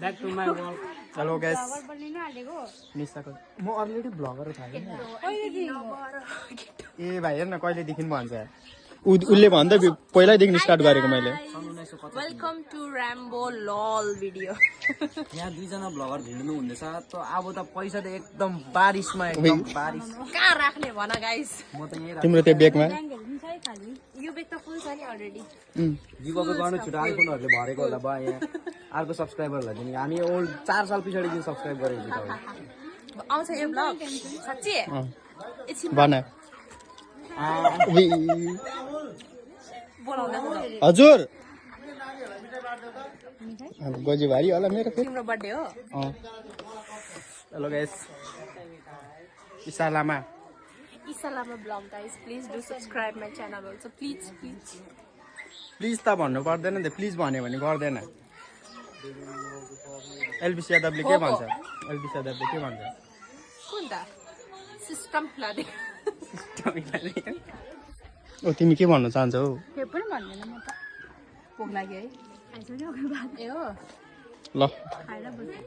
Back to my world. Hello guys bagger बनिनु आलेको निसाको म already bagger थाले कहिलेदेखि ए भाइ हेर्न कहिलेदेखि भन्छ उसले भन्दा पहिल्यैदेखि स्टार्ट गरेको मैले वेलकम टु र्याम्बो लल भिडियो यहाँ दुईजना ब्लगर भिड्नु हुँदैछ त अब त पैसा त एकदम बारिसमा एकदम बारिस कहाँ राख्ने भन गाइस म त यही तिम्रो त्यो बेगमा ब्याङ्कहरू पनि छ है खाली यो बेग त फुल छ नि अलरेडी गिभअवे गर्नु छिटो आइफोनहरूले भरेको होला बा यहाँ अर्को सब्सक्राइबरहरूलाई दिने हामी ओल्ड 4 साल पछाडिदेखि सब्सक्राइब गरेको छु आउँछ यो ब्लग साँच्ची एकछिन बना बोलाउँदैछ हजुर गोजी भारी होला मेरो फेरि तिम्रो बर्थडे हो hello guys Isa Lama Isa Lama vlog guys please do subscribe my channel also please please please त भन्नु पर्दैन नि त प्लिज भन्यो भने गर्दैन एलबिस यादवले के भन्छ एलबिस यादवले के भन्छ कुन त सिस्टम फ्लड ओ तिमी के भन्न चाहन्छौ त्यो पनि भन्दैन म त भोक लाग्यो है आइसक्यो ए हो ल खाएर बस्छु